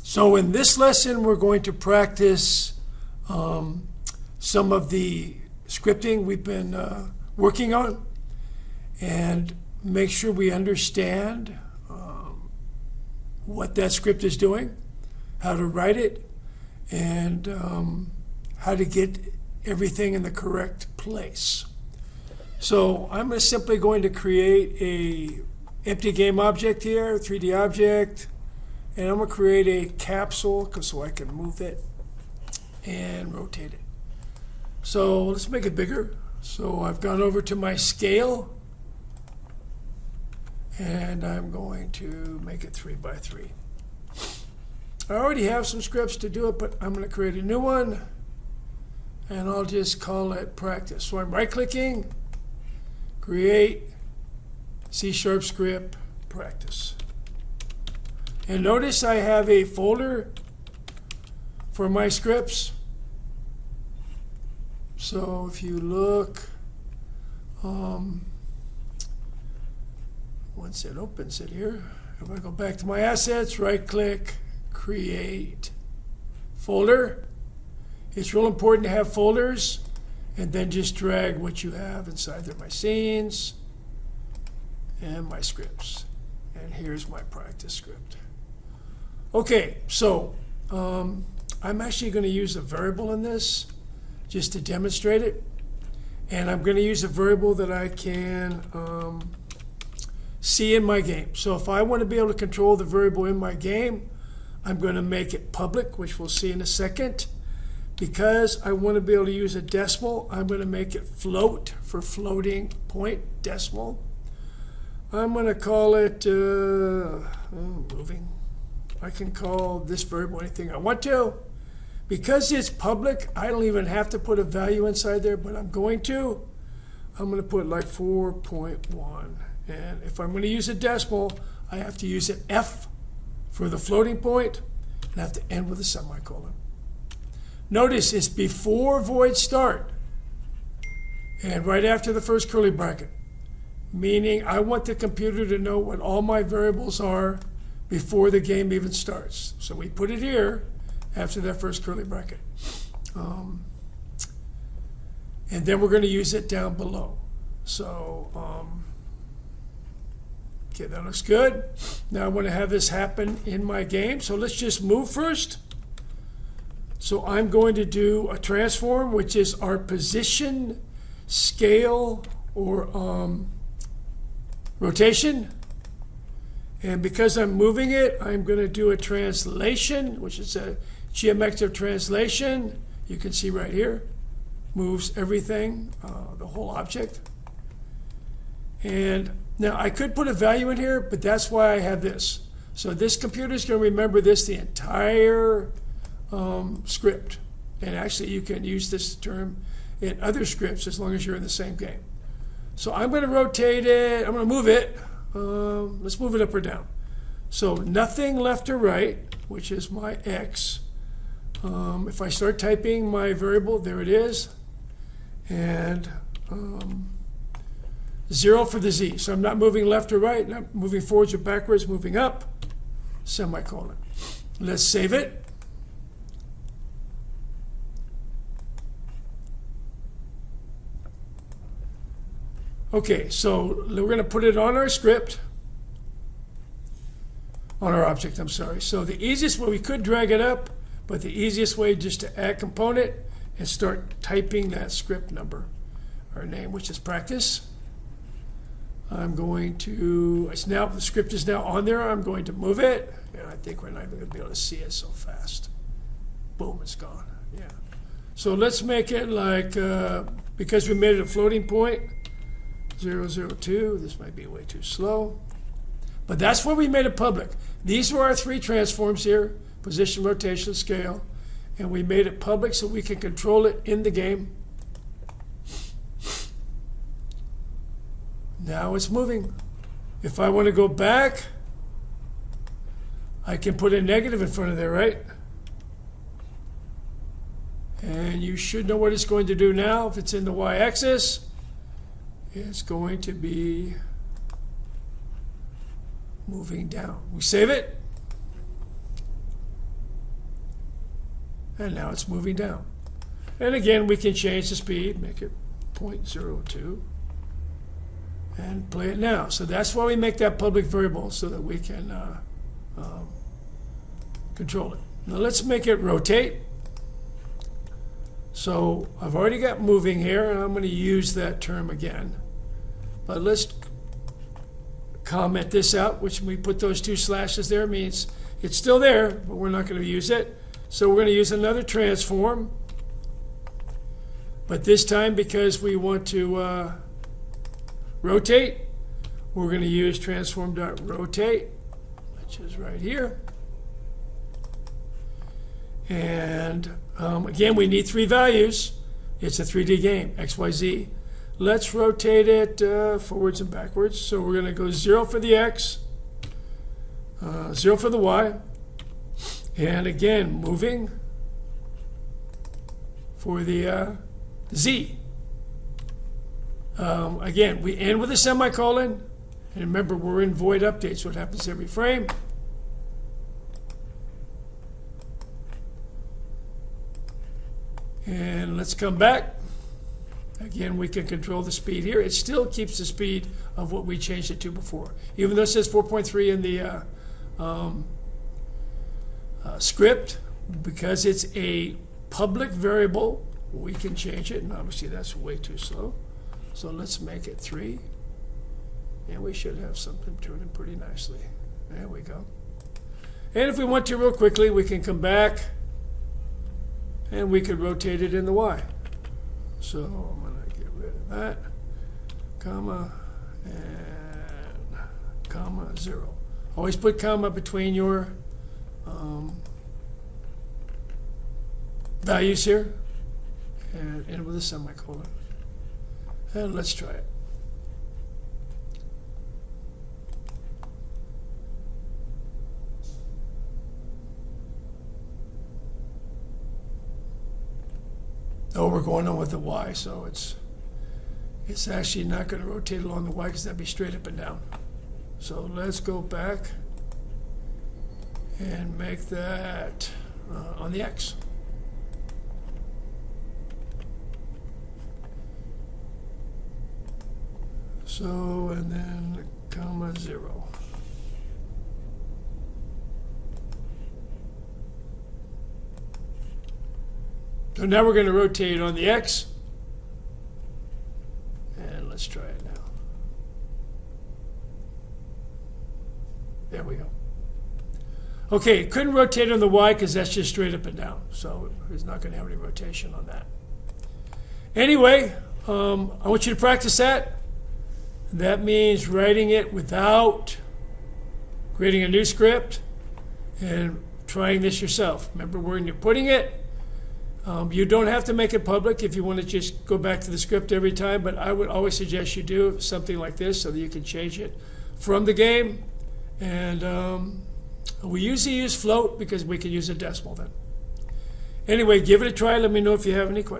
So in this lesson, we're going to practice some of the scripting we've been working on and make sure we understand what that script is doing, how to write it, and how to get everything in the correct place. So I'm simply going to create a empty game object here, 3D object, and I'm going to create a capsule so I can move it and rotate it. So let's make it bigger. So I've gone over to my scale and I'm going to make it 3 by 3. I already have some scripts to do it, but I'm going to create a new one and I'll just call it practice. So I'm right clicking, create C# script practice. And notice I have a folder for my scripts. So if you look, once it opens it here, if I go back to my assets, right click, create folder. It's real important to have folders and then just drag what you have inside there, my scenes and my scripts. And here's my practice script. Okay, so I'm actually going to use a variable in this just to demonstrate it. And I'm going to use a variable that I can see in my game. So if I want to be able to control the variable in my game, I'm going to make it public, which we'll see in a second. Because I want to be able to use a decimal, I'm going to make it float for floating point decimal. I'm going to call it moving. I can call this variable anything I want to. Because it's public, I don't even have to put a value inside there, but I'm going to. I'm going to put like 4.1. And if I'm going to use a decimal, I have to use an F for the floating point, and I have to end with a semicolon. Notice it's before void start and right after the first curly bracket, meaning I want the computer to know what all my variables are before the game even starts. So we put it here after that first curly bracket. And then we're going to use it down below. So, okay, that looks good. Now I want to have this happen in my game. So let's just move first. So I'm going to do a transform, which is our position, scale, or rotation. And because I'm moving it, I'm going to do a translation, which is a geometric translation. You can see right here, moves everything, the whole object. And now I could put a value in here, but that's why I have this. So this computer is going to remember this the entire script. And actually you can use this term in other scripts as long as you're in the same game. So I'm going to rotate it, I'm going to move it. Let's move it up or down. So nothing left or right, which is my X. If I start typing my variable, there it is. And 0 for the Z. So I'm not moving left or right, not moving forwards or backwards, moving up, semicolon. Let's save it. Okay, so we're going to put it on our script, on our object, I'm sorry. So the easiest way, we could drag it up, but the easiest way just to add component and start typing that script number, our name, which is practice. I'm going to, it's now, the script is now on there. I'm going to move it, and I think we're not even going to be able to see it so fast. Boom, it's gone. Yeah. So let's make it like, because we made it a floating point, 002. This might be way too slow. But that's where we made it public. These were our 3 transforms here, position, rotation, scale. And we made it public so we can control it in the game. Now it's moving. If I want to go back, I can put a negative in front of there, right? And you should know what it's going to do now. If it's in the y-axis, it's going to be moving down. We save it. And now it's moving down. And again, we can change the speed, make it 0.02, and play it now. So that's why we make that public variable, so that we can control it. Now let's make it rotate. So I've already got moving here, and I'm going to use that term again. But let's comment this out, which we put those 2 slashes there, means it's still there, but we're not going to use it. So we're going to use another transform. But this time, because we want to rotate, we're going to use transform.rotate, which is right here. And again, we need 3 values. It's a 3D game, X, Y, Z. Let's rotate it forwards and backwards. So we're going to go 0 for the X, 0 for the Y, and again, moving for the Z. Again, we end with a semicolon. And remember, we're in void update, so it happens every frame. And let's come back. Again, we can control the speed here. It still keeps the speed of what we changed it to before. Even though it says 4.3 in the script, because it's a public variable, we can change it. And obviously, that's way too slow. So let's make it 3. And we should have something turning pretty nicely. There we go. And if we want to real quickly, we can come back and we could rotate it in the Y. So I'm going to get rid of that, comma, and comma 0. Always put comma between your values here, and end with a semicolon. And let's try it. Oh, we're going on with the Y, so it's actually not going to rotate along the Y because that'd be straight up and down. So let's go back and make that on the X. So, and then comma 0. So now we're going to rotate it on the X. And let's try it now. There we go. Okay, couldn't rotate on the Y because that's just straight up and down. So it's not going to have any rotation on that. Anyway, I want you to practice that. That means writing it without creating a new script and trying this yourself. Remember, when you're putting it, you don't have to make it public if you want to just go back to the script every time, but I would always suggest you do something like this so that you can change it from the game. And we usually use float because we can use a decimal then. Anyway, give it a try. Let me know if you have any questions.